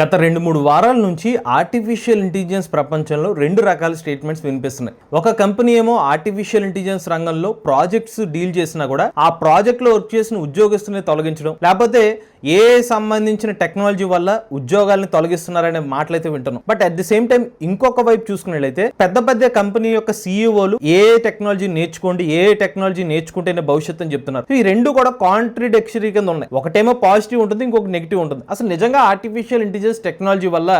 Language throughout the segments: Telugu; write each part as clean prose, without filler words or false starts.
గత 2-3 వారాల నుంచి ఆర్టిఫిషియల్ ఇంటెలిజెన్స్ ప్రపంచంలో 2 రకాల స్టేట్మెంట్స్ వినిపిస్తున్నాయి. ఒక కంపెనీ ఏమో ఆర్టిఫిషియల్ ఇంటెలిజెన్స్ రంగంలో ప్రాజెక్ట్స్ డీల్ చేసినా కూడా ఆ ప్రాజెక్ట్ లో వర్క్ చేసిన ఉద్యోగస్తుల్ని తొలగించడం, లేకపోతే ఏ సంబంధించిన టెక్నాలజీ వల్ల ఉద్యోగాలను తొలగిస్తున్నారనే మాటలైతే వింటున్నాం. But at the same time ఇంకొక వైపు చూసుకున్నట్లయితే పెద్ద పెద్ద కంపెనీ యొక్క సీఈఓలు ఏ టెక్నాలజీ నేర్చుకోండి, ఏ టెక్నాలజీ నేర్చుకుంటేనే భవిష్యత్తు అని చెప్తున్నారు. ఈ రెండు కూడా కాంట్రడిక్టరీ కింద ఉన్నాయి. ఒకటేమో పాజిటివ్ ఉంటుంది, ఇంకొక నెగిటివ్ ఉంటుంది. అసలు నిజంగా ఆర్టిఫిషియల్ ఇంటెలిజెన్స్ టెక్నాలజీ వల్ల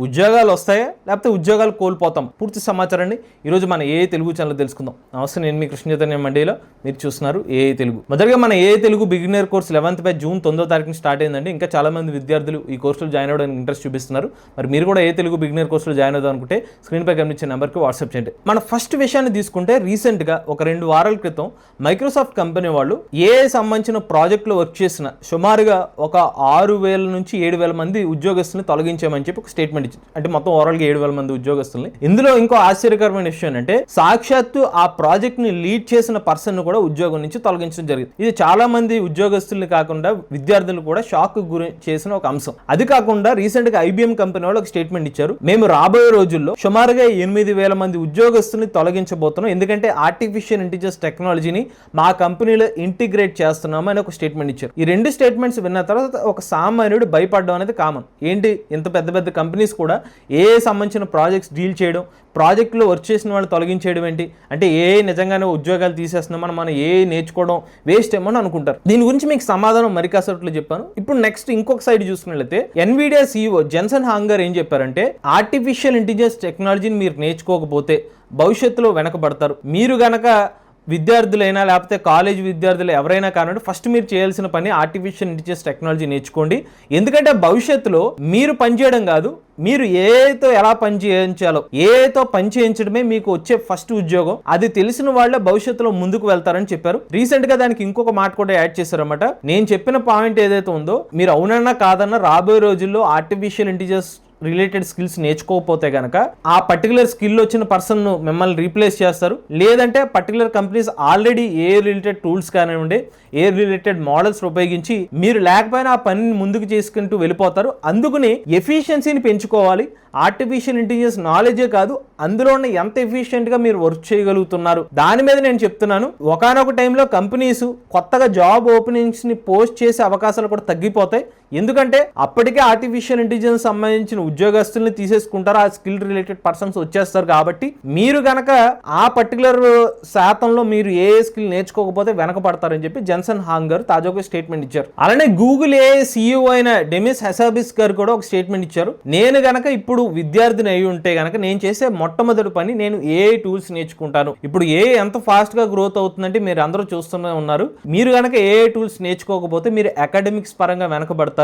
ఉద్యోగాలు వస్తాయా లేకపోతే ఉద్యోగాలు కోల్పోతాం? పూర్తి సమాచారాన్ని ఈరోజు మన ఏఐ తెలుగు ఛానల్ తెలుసుకుందాం. నమస్తే, నేను మీ కృష్ణ చైతన్య మండీలో, మీరు చూస్తున్నారు ఏఐ తెలుగు. మొదటిగా మన AI Telugu beginner course 11th batch June 9వ తారీఖున స్టార్ట్ అయిందండి. ఇంకా చాలా మంది విద్యార్థులు ఈ కోర్సులో జాయిన్ అవ్వడానికి ఇంట్రెస్ట్ చూపిస్తున్నారు. మరి మీరు కూడా ఏఐ తెలుగు బిగినర్ కోర్సులో జాయిన్ అవుదాం అనుకుంటే స్క్రీన్ పై కనిపించే నెంబర్కి వాట్సాప్ చేయండి. మన ఫస్ట్ విషయాన్ని తీసుకుంటే రీసెంట్ గా ఒక 2 వారాల క్రితం మైక్రోసాఫ్ట్ కంపెనీ వాళ్ళు ఏఐ సంబంధించిన ప్రాజెక్ట్ లో వర్క్ చేసిన సుమారుగా ఒక 6,000 నుంచి 7,000 మంది ఉద్యోగస్తుల్ని తొలగించామని చెప్పి ఒక స్టేట్మెంట్ ఇచ్చింది. అంటే మొత్తం ఓవరాల్ గా 7,000 మంది ఉద్యోగస్తుల్ని. ఇందులో ఇంకో ఆశ్చర్యకరమైన విషయం ఏంటంటే సాక్షాత్తు ఆ ప్రాజెక్ట్ ని లీడ్ చేసిన పర్సన్ ను కూడా ఉద్యోగం నుంచి తొలగించడం జరిగింది. ఇది చాలా మంది ఉద్యోగస్తుల్ని కాకుండా విద్యార్థులు కూడా షాక్ గురి చేసిన ఒక అంశం. అది కాకుండా రీసెంట్ గా ఐబిఎం కంపెనీ వాళ్ళు ఒక స్టేట్మెంట్ ఇచ్చారు. మేము రాబోయే రోజుల్లో సుమారుగా 8,000 మంది ఉద్యోగస్తుల్ని తొలగించబోతున్నాం, ఎందుకంటే ఆర్టిఫిషియల్ ఇంటెలిజెన్స్ టెక్నాలజీని మా కంపెనీలో ఇంటిగ్రేట్ చేస్తున్నాము అని ఒక స్టేట్మెంట్ ఇచ్చారు. ఈ 2 స్టేట్మెంట్స్ విన్న తర్వాత ఒక సామాన్యుడు భయపడడం అనేది కామన్. ఏంటి, ఇంత పెద్ద పెద్ద కంపెనీస్ కూడా ఏ సంబంధించిన ప్రాజెక్ట్స్ డీల్ చేయడం, ప్రాజెక్టులో వర్క్ చేసిన వాళ్ళు తొలగించేయడం ఏంటి అంటే ఏ నిజంగానే ఉద్యోగాలు తీసేస్తున్నామని మనం ఏ నేర్చుకోవడం వేస్ట్ ఏమో అని అనుకుంటారు. దీని గురించి మీకు సమాధానం మరి కాసేపట్లో చెప్పాను. ఇప్పుడు నెక్స్ట్ ఇంకొక సైడ్ చూసుకున్నట్లయితే ఎన్విడియా సీఈఓ జెన్సన్ హాంగర్ ఏం చెప్పారంటే, ఆర్టిఫిషియల్ ఇంటెలిజెన్స్ టెక్నాలజీని మీరు నేర్చుకోకపోతే భవిష్యత్తులో వెనకబడతారు. మీరు గనక విద్యార్థులైనా లేకపోతే కాలేజ్ విద్యార్థులు ఎవరైనా కానివ్వండి, ఫస్ట్ మీరు చేయాల్సిన పని ఆర్టిఫిషియల్ ఇంటెలిజెన్స్ టెక్నాలజీ నేర్చుకోండి. ఎందుకంటే భవిష్యత్తులో మీరు పనిచేయడం కాదు, మీరు ఏఐతో ఎలా పని చేయించాలో, ఏఐతో పని చేయించడమే మీకు వచ్చే ఫస్ట్ ఉద్యోగం. అది తెలిసిన వాళ్ళే భవిష్యత్తులో ముందుకు వెళ్తారని చెప్పారు. రీసెంట్ గా దానికి ఇంకొక మాట కూడా యాడ్ చేశారన్నమాట. నేను చెప్పిన పాయింట్ ఏదైతే ఉందో, మీరు అవునన్నా కాదన్నా రాబోయే రోజుల్లో ఆర్టిఫిషియల్ ఇంటెలిజెన్స్ రిలేటెడ్ స్కిల్స్ నేర్చుకోకపోతే కనుక ఆ పర్టికులర్ స్కిల్ వచ్చిన పర్సన్ ను మిమ్మల్ని రీప్లేస్ చేస్తారు. లేదంటే పర్టికులర్ కంపెనీస్ ఆల్రెడీ ఏ రిలేటెడ్ టూల్స్ కానివ్వండి, ఏ రిలేటెడ్ మోడల్స్ ఉపయోగించి మీరు లేకపోయినా ఆ పనిని ముందుకు చేసుకుంటూ వెళ్ళిపోతారు. అందుకని ఎఫిషియన్సీని పెంచుకోవాలి. ఆర్టిఫిషియల్ ఇంటెలిజెన్స్ నాలెడ్జే కాదు, అందులో ఎంత ఎఫిషియెంట్ గా మీరు వర్క్ చేయగలుగుతున్నారు దాని మీద నేను చెప్తున్నాను. ఒకానొక టైంలో కంపెనీస్ కొత్తగా జాబ్ ఓపెనింగ్స్ ని పోస్ట్ చేసే అవకాశాలు కూడా తగ్గిపోతాయి. ఎందుకంటే అప్పటికే ఆర్టిఫిషియల్ ఇంటెలిజెన్స్ సంబంధించిన ఉద్యోగస్తుల్ని తీసేసుకుంటారు, ఆ స్కిల్ రిలేటెడ్ పర్సన్స్ వచ్చేస్తారు. కాబట్టి మీరు గనక ఆ పర్టికులర్ శాతంలో మీరు ఏ స్కిల్ నేర్చుకోకపోతే వెనకపడతారని చెప్పి జెన్సన్ హాంగర్ తాజాగా స్టేట్మెంట్ ఇచ్చారు. అలానే గూగుల్ ఏ సీఈఓ అయిన డెమిస్ హెసాబిస్ గారు కూడా ఒక స్టేట్మెంట్ ఇచ్చారు. నేను గనక ఇప్పుడు విద్యార్థిని అయి ఉంటే గనక నేను చేసే మొట్టమొదటి పని నేను ఏఐ టూల్స్ నేర్చుకుంటాను. ఇప్పుడు ఏఐ ఎంత ఫాస్ట్ గా గ్రోత్ అవుతుందంటే మీరు అందరూ చూస్తూనే ఉన్నారు. మీరు గనక ఏఐ టూల్స్ నేర్చుకోకపోతే మీరు అకాడమిక్స్ పరంగా వెనకబడతారు.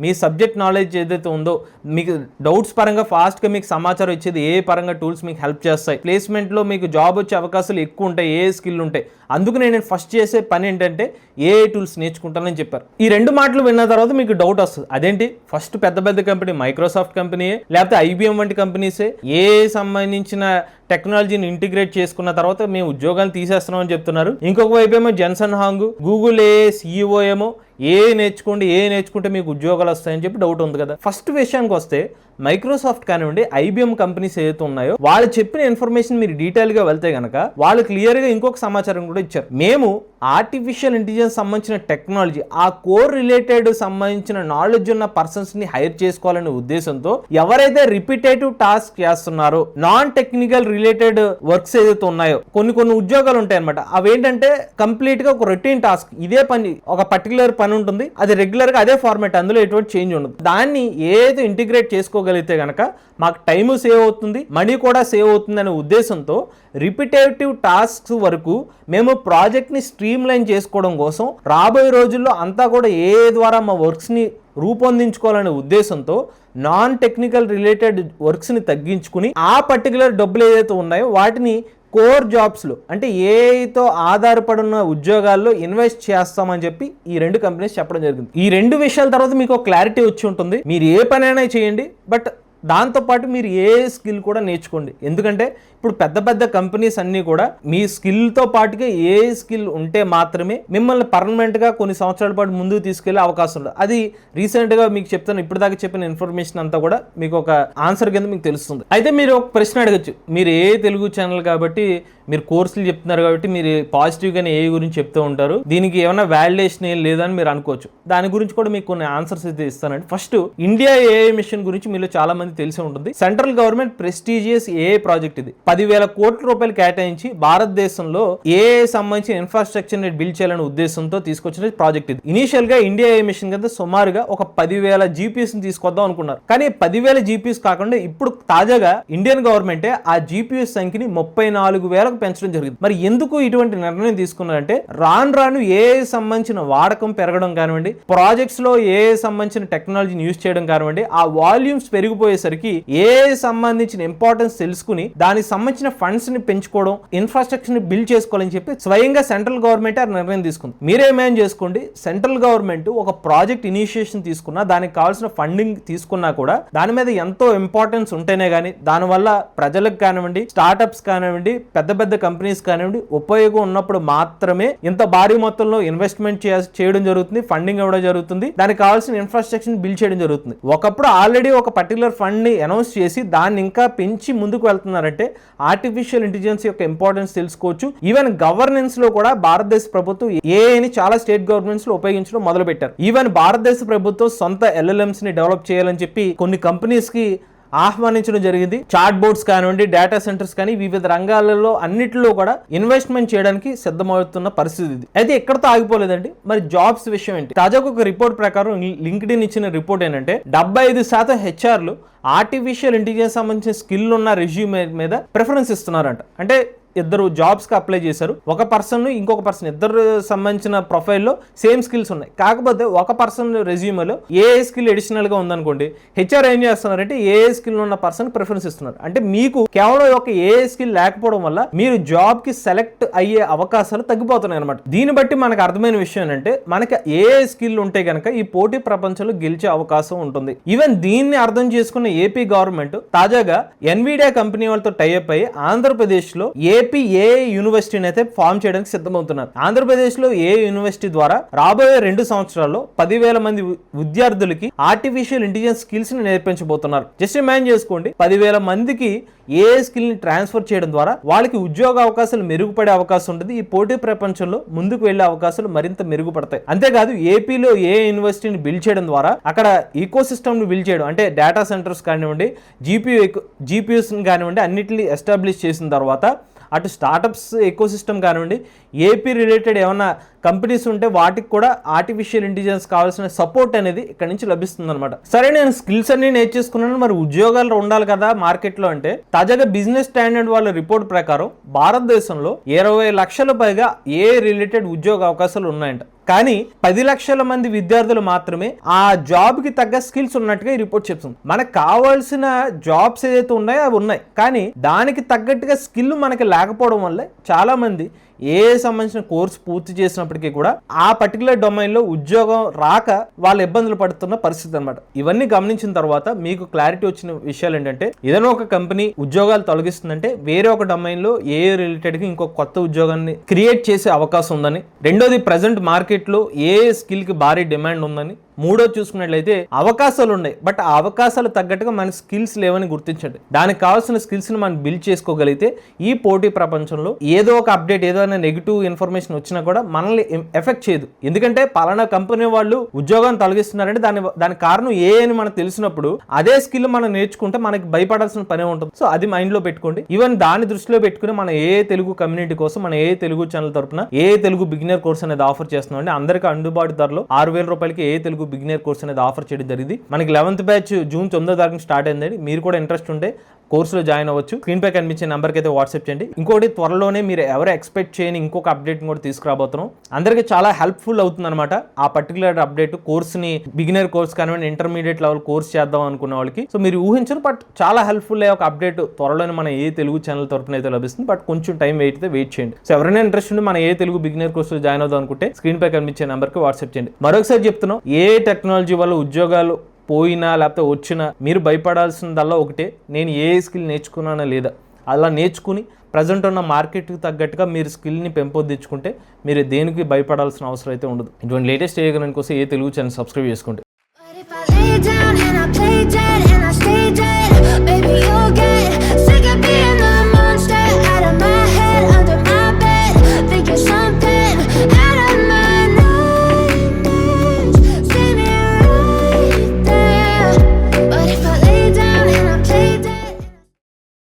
మీ సబ్జెక్ట్ నాలెడ్జ్ ఏదైతే ఉందో, మీకు డౌట్స్ పరంగా ఫాస్ట్ గా మీకు సమాచారం ఇచ్చేది ఏ పరంగా టూల్స్ మీకు హెల్ప్ చేస్తాయి. ప్లేస్మెంట్ లో మీకు జాబ్ వచ్చే అవకాశాలు ఎక్కువ ఉంటాయి, ఏ స్కిల్ ఉంటాయి. అందుకు నేను ఫస్ట్ చేసే పని ఏంటంటే ఏఐ టూల్స్ నేర్చుకుంటానని చెప్పారు. ఈ 2 మాటలు విన్న తర్వాత మీకు డౌట్ వస్తుంది, అదేంటి ఫస్ట్ పెద్ద పెద్ద కంపెనీ మైక్రోసాఫ్ట్ కంపెనీయే లేకపోతే ఐబిఎం వంటి కంపెనీసే ఏఐ సంబంధించిన టెక్నాలజీని ఇంటిగ్రేట్ చేసుకున్న తర్వాత మేము ఉద్యోగాలు తీసేస్తున్నాం అని చెప్తున్నారు. ఇంకొక వైపు ఏమో జెన్సన్ హాంగ్ గూగుల్ ఏ సీఈఓ ఏమో ఏ నేర్చుకుంటే మీకు ఉద్యోగాలు వస్తాయని చెప్పి డౌట్ ఉంది కదా. ఫస్ట్ విషయానికి వస్తే మైక్రోసాఫ్ట్ కానివ్వండి, ఐబిఎం కంపెనీస్ ఏదైతే ఉన్నాయో వాళ్ళు చెప్పిన ఇన్ఫర్మేషన్ మీరు డీటెయిల్ గా వెళ్తే గనక వాళ్ళు క్లియర్ గా ఇంకొక సమాచారం కూడా ఇచ్చారు. మేము ఆర్టిఫిషియల్ ఇంటెలిజెన్స్ సంబంధించిన టెక్నాలజీ, ఆ కోర్ రిలేటెడ్ సంబంధించిన నాలెడ్జ్ ఉన్న పర్సన్స్ ని హైర్ చేసుకోవాలనే ఉద్దేశంతో ఎవరైతే రిపిటేటివ్ టాస్క్ చేస్తున్నారో, నాన్ టెక్నికల్ రిలేటెడ్ వర్క్స్ ఏదైతే ఉన్నాయో కొన్ని ఉద్యోగాలు ఉంటాయి అనమాట. అవేంటంటే కంప్లీట్ గా ఒక రొటీన్ టాస్క్, ఇదే పని, ఒక పర్టికులర్ పని ఉంటుంది, అది రెగ్యులర్ గా అదే ఫార్మాట్, అందులో ఎటువంటి చేంజ్ ఉండదు. దాన్ని ఏదైతే ఇంటిగ్రేట్ చేసుకోగలిగితే గనక మాకు టైము సేవ్ అవుతుంది, మనీ కూడా సేవ్ అవుతుంది అనే ఉద్దేశంతో రిపిటేటివ్ టాస్క్స్ వరకు మేము ప్రాజెక్ట్ ని స్ట్రీమ్ లైన్ చేసుకోవడం కోసం రాబోయే రోజుల్లో అంతా కూడా ఏ ద్వారా మా వర్క్స్ ని రూపొందించుకోవాలనే ఉద్దేశంతో నాన్ టెక్నికల్ రిలేటెడ్ వర్క్స్ ని తగ్గించుకుని ఆ పర్టికులర్ డబ్బులు ఏదైతే ఉన్నాయో వాటిని కోర్ జాబ్స్లో అంటే ఏఐతో ఆధారపడిన ఉద్యోగాల్లో ఇన్వెస్ట్ చేస్తామని చెప్పి ఈ 2 కంపెనీస్ చెప్పడం జరిగింది. ఈ 2 విషయాల తర్వాత మీకు క్లారిటీ వచ్చి ఉంటుంది. మీరు ఏ పనైనా చేయండి, బట్ దాంతోపాటు మీరు ఏ స్కిల్ కూడా నేర్చుకోండి. ఎందుకంటే ఇప్పుడు పెద్ద పెద్ద కంపెనీస్ అన్ని కూడా మీ స్కిల్ తో పాటుగా ఏ స్కిల్ ఉంటే మాత్రమే మిమ్మల్ని పర్మనెంట్ గా కొన్ని సంవత్సరాల పాటు ముందుకు తీసుకెళ్లే అవకాశం ఉంది. అది రీసెంట్ గా మీకు చెప్తాను, ఇప్పుడు దాకా చెప్పిన ఇన్ఫర్మేషన్ అంతా కూడా మీకు ఒక ఆన్సర్ కింద మీకు తెలుస్తుంది. అయితే మీరు ఒక ప్రశ్న అడగచ్చు, మీరు ఏ తెలుగు ఛానల్ కాబట్టి మీరు కోర్సులు చెప్తున్నారు కాబట్టి మీరు పాజిటివ్ గానే ఏ గురించి చెప్తూ ఉంటారు, దీనికి ఏమైనా వాలిడేషన్ ఏం లేదని మీరు అనుకోవచ్చు. దాని గురించి కూడా మీకు కొన్ని ఆన్సర్స్ అయితే ఇస్తానండి. ఫస్ట్, ఇండియా ఏఐ మిషన్ గురించి మీలో చాలా మంది తెలిసి ఉంటుంది. Central government prestigious AI project ఇది. 10,000 కోట్ల రూపాయలు కేటాయించి భారతదేశంలో ఏఐ సంబంధించిన ఇన్ఫ్రాస్ట్రక్చర్ ని బిల్డ్ చేయాలనే ఉద్దేశంతో తీసుకొచ్చిన ప్రాజెక్ట్ ఇది. ఇనిషియల్ గా ఇండియా ఏఐ మిషన్ కింద సుమారుగా ఒక 10,000 జీపీఎస్ ని తీసుకొద్దాం అనుకున్నారు. కానీ 10,000 జీపీఎస్ కాకుండా ఇప్పుడు తాజాగా ఇండియన్ గవర్నమెంటే ఆ జీపీఎస్ సంఖ్యని 34,000 పెంచడం జరిగింది. మరి ఎందుకు ఇటువంటి నిర్ణయం తీసుకున్నారంటే రాను ఏఐ సంబంధించిన వాడకం పెరగడం కానివ్వండి, ప్రాజెక్ట్స్ లో ఏఐ సంబంధించిన టెక్నాలజీని యూజ్ చేయడం కానివ్వండి, ఆ వాల్యూమ్స్ పెరిగిపోయేసరికి ఏఐ సంబంధించిన ఇంపార్టెన్స్ తెలుసుకుని దానికి సంబంధించిన ఫండ్స్ ని పెంచుకోవడం, ఇన్ఫ్రాస్ట్రక్చర్ ని బిల్డ్ చేసుకోవాలని చెప్పి స్వయంగా సెంట్రల్ గవర్నమెంట్ ఆ నిర్ణయం తీసుకుంది. మీరేమేం చేసుకోండి, సెంట్రల్ గవర్నమెంట్ ఒక ప్రాజెక్ట్ ఇనిషియేషన్ తీసుకున్నా, దానికి కావాల్సిన ఫండింగ్ తీసుకున్నా కూడా దాని మీద ఎంతో ఇంపార్టెన్స్ ఉంటేనే గానీ దానివల్ల ప్రజలకు కానివ్వండి, స్టార్ట్అప్స్ కానివ్వండి, పెద్ద కంపెనీస్ కానివ్వండి ఉపయోగం ఉన్నప్పుడు మాత్రమే ఇంత భారీ మొత్తంలో ఇన్వెస్ట్మెంట్ చేయడం జరుగుతుంది, ఫండింగ్ ఇవ్వడం జరుగుతుంది, దానికి కావాల్సిన ఇన్ఫ్రాస్ట్రక్చర్ బిల్డ్ చేయడం జరుగుతుంది. ఒకప్పుడు ఆల్రెడీ ఒక పర్టికులర్ ఫండ్ ని అనౌన్స్ చేసి దాన్ని ఇంకా పెంచి ముందుకు వెళ్తున్నారంటే ఆర్టిఫిషియల్ ఇంటెలిజెన్స్ యొక్క ఇంపార్టెన్స్ తెలుసుకోవచ్చు. ఈవెన్ గవర్నెన్స్ లో కూడా భారతదేశ ప్రభుత్వం ఏఐని చాలా స్టేట్ గవర్నమెంట్స్ లో ఉపయోగించడం మొదలు పెట్టారు. ఈవెన్ భారతదేశ ప్రభుత్వం సొంత LLMs ని డెవలప్ చేయాలని చెప్పి కొన్ని కంపెనీస్ కి ఆహ్వానించడం జరిగింది. చాట్ బోర్డ్స్ కానివ్వండి, డేటా సెంటర్స్ కానీ వివిధ రంగాలలో అన్నిటిలో కూడా ఇన్వెస్ట్మెంట్ చేయడానికి సిద్ధమవుతున్న పరిస్థితి ఇది. అయితే ఎక్కడితో ఆగిపోలేదండి, మరి జాబ్స్ విషయం ఏంటి? తాజాగా ఒక రిపోర్ట్ ప్రకారం లింక్డ్ఇన్ ఇచ్చిన రిపోర్ట్ ఏంటంటే 75% హెచ్ఆర్లు ఆర్టిఫిషియల్ ఇంటెలిజెన్స్ సంబంధించిన స్కిల్ ఉన్న రెజ్యూమే మీద ప్రిఫరెన్స్ ఇస్తున్నారంట. అంటే ఇద్దరు జాబ్స్ కి అప్లై చేశారు, ఒక పర్సన్ ఇంకొక పర్సన్, ఇద్దరు సంబంధించిన ప్రొఫైల్లో సేమ్ స్కిల్స్ ఉన్నాయి. కాకపోతే ఒక పర్సన్ రెజ్యూమేలో ఏ స్కిల్ అడిషనల్ గా ఉందనుకోండి, హెచ్ఆర్ ఏం చేస్తున్నారంటే ఏ స్కిల్ ఉన్న పర్సన్ ప్రిఫరెన్స్ ఇస్తున్నారు. అంటే మీకు కేవలం ఒక ఏ స్కిల్ లేకపోవడం వల్ల మీరు జాబ్ కి సెలెక్ట్ అయ్యే అవకాశాలు తగ్గిపోతున్నాయి అనమాట. దీన్ని బట్టి మనకు అర్థమైన విషయం ఏంటంటే మనకి ఏ స్కిల్ ఉంటే గనక ఈ పోటీ ప్రపంచంలో గెలిచే అవకాశం ఉంటుంది. ఈవెన్ దీన్ని అర్థం చేసుకున్న ఏపీ గవర్నమెంట్ తాజాగా ఎన్విడియా కంపెనీ వాళ్ళతో టైఅప్ అయ్యి ఆంధ్రప్రదేశ్ లో ఏపీ ఏఐ యూనివర్సిటీని అయితే ఫామ్ చేయడానికి సిద్ధమవుతున్నారు. ఆంధ్రప్రదేశ్ లో ఏఐ యూనివర్సిటీ ద్వారా రాబోయే 2 సంవత్సరాల్లో 10,000 మంది విద్యార్థులకి ఆర్టిఫిషియల్ ఇంటెలిజెన్స్ స్కిల్స్ ని నేర్పించబోతున్నారు. జస్ట్ ఇమాజిన్ చేసుకోండి, 10,000 మందికి ఏ స్కిల్ ని ట్రాన్స్ఫర్ చేయడం ద్వారా వాళ్ళకి ఉద్యోగ అవకాశాలు మెరుగుపడే అవకాశం ఉంటుంది. ఈ పోటీ ప్రపంచంలో ముందుకు వెళ్లే అవకాశాలు మరింత మెరుగుపడతాయి. అంతేకాదు ఏపీలో ఏ యూనివర్సిటీని బిల్డ్ చేయడం ద్వారా అక్కడ ఈకో సిస్టమ్ ని బిల్డ్ చేయడం, అంటే డేటా సెంటర్స్ కానివ్వండి, జీపీయూస్ కానివ్వండి, అన్నిటిని ఎస్టాబ్లిష్ చేసిన తర్వాత అటు స్టార్టప్స్ ఎకో సిస్టమ్ కానివ్వండి, ఏపీ రిలేటెడ్ ఏమన్నా కంపెనీస్ ఉంటే వాటికి కూడా ఆర్టిఫిషియల్ ఇంటెలిజెన్స్ కావాల్సిన సపోర్ట్ అనేది ఇక్కడ నుంచి లభిస్తుంది అనమాట. సరే, నేను స్కిల్స్ అన్ని నేర్చేసుకున్నాను, మరి ఉద్యోగాలు ఉండాలి కదా మార్కెట్లో అంటే తాజాగా బిజినెస్ స్టాండర్డ్ వాళ్ళ రిపోర్ట్ ప్రకారం భారతదేశంలో 20 లక్షల పైగా ఏ రిలేటెడ్ ఉద్యోగ అవకాశాలు ఉన్నాయంట. కానీ 10 లక్షల మంది విద్యార్థులు మాత్రమే ఆ జాబ్ కి తగ్గ స్కిల్స్ ఉన్నట్టుగా ఈ రిపోర్ట్ చెప్తుంది. మనకు కావాల్సిన జాబ్స్ ఏదైతే ఉన్నాయో అవి ఉన్నాయి, కానీ దానికి తగ్గట్టుగా స్కిల్ మనకి లేకపోవడం వల్ల చాలా మంది ఏ సంబంధించిన కోర్సు పూర్తి చేసినప్పటికీ కూడా ఆ పర్టికులర్ డొమైన్ లో ఉద్యోగం రాక వాళ్ళు ఇబ్బందులు పడుతున్న పరిస్థితి అనమాట. ఇవన్నీ గమనించిన తర్వాత మీకు క్లారిటీ వచ్చిన విషయాలు ఏంటంటే, ఏదైనా ఒక కంపెనీ ఉద్యోగాలు తొలగిస్తుందంటే వేరే ఒక డొమైన్ లో ఏ రిలేటెడ్ గా ఇంకొక కొత్త ఉద్యోగాన్ని క్రియేట్ చేసే అవకాశం ఉందని, రెండోది ప్రజెంట్ మార్కెట్ లో ఏ స్కిల్ కి భారీ డిమాండ్ ఉందని, మూడో చూసుకున్నట్లయితే అవకాశాలు ఉన్నాయి, బట్ ఆ అవకాశాలు తగ్గట్టుగా మన స్కిల్స్ లేవని గుర్తించండి. దానికి కావాల్సిన స్కిల్స్ ని మనం బిల్డ్ చేసుకోగలిగితే ఈ పోటీ ప్రపంచంలో ఏదో ఒక అప్డేట్, ఏదైనా నెగిటివ్ ఇన్ఫర్మేషన్ వచ్చినా కూడా మనల్ని ఎఫెక్ట్ చేయదు. ఎందుకంటే పలానా కంపెనీ వాళ్ళు ఉద్యోగాన్ని తొలగిస్తున్నారంటే దానికి కారణం ఏ అని మనకు తెలిసినప్పుడు అదే స్కిల్ మనం నేర్చుకుంటే మనకి భయపడాల్సిన పని ఉంటుంది. సో అది మైండ్ లో పెట్టుకోండి. ఈవెన్ దాన్ని దృష్టిలో పెట్టుకుని మన ఏ తెలుగు కమ్యూనిటీ కోసం మన ఏ తెలుగు ఛానల్ తరపున ఏ తెలుగు బిగినర్ కోర్స్ అనేది ఆఫర్ చేస్తున్నాం అండి. అందరికీ అందుబాటు ధరలో 6,000 రూపాయలకి ఏ తెలుగు బిగినర్ కోర్స్ అనేది ఆఫర్ చేయడం జరిగింది. మనకి 11th బ్యాచ్ జూన్ 9వ తారీఖున స్టార్ట్ అయిందండి. మీరు కూడా ఇంట్రెస్ట్ ఉంటే కోర్సులో జాయిన్ అవ్వచ్చు. స్క్రీన్ పై కనిపించే నెంబర్కి అయితే వాట్సాప్ చేయండి. ఇంకోటి, త్వరలోనే మీరు ఎవరు ఎక్స్పెక్ట్ చేయని ఇంకొక అప్డేట్ కూడా తీసుకురాబోతున్నాం. అందరికీ చాలా హెల్ప్ఫుల్ అవుతుంది అనమాట ఆ పర్టికులర్ అప్డేట్. కోర్స్ని బిగినర్ కోర్స్ కానివ్వండి, ఇంటర్మీడియట్ లెవెల్ కోర్స్ చేద్దాం అనుకున్న వాళ్ళకి, సో మీరు ఊహించరు, బట్ చాలా హెల్ప్ఫుల్ అయ్యే ఒక అప్డేట్ త్వరలోనే మన ఏ తెలుగు ఛానల్ తరపున అయితే లభిస్తుంది. బట్ కొంచెం టైం వెయిట్ చేయండి. సో ఎవరైనా ఇంట్రెస్ట్ ఉండి మన ఏ తెలుగు బిగినర్ కోర్సులో జాయిన్ అవుదాం అనుకుంటే స్క్రీన్ పై కనిపించే నెంబర్కి వాట్సాప్ చేయండి. మరొకసారి చెప్తున్నాం, ఏ టెక్నాలజీ వల్ల ఉద్యోగాలు పోయినా లేకపోతే వచ్చినా మీరు భయపడాల్సిందల్లా ఒకటే, నేను ఏ స్కిల్ నేర్చుకున్నానా లేదా. అలా నేర్చుకుని ప్రజెంట్ ఉన్న మార్కెట్కి తగ్గట్టుగా మీరు స్కిల్ని పెంపొందించుకుంటే మీరు దేనికి భయపడాల్సిన అవసరం అయితే ఉండదు. ఇటువంటి లేటెస్ట్ చేయగలని కోసం ఏ తెలుగు ఛానల్ సబ్స్క్రైబ్ చేసుకోండి.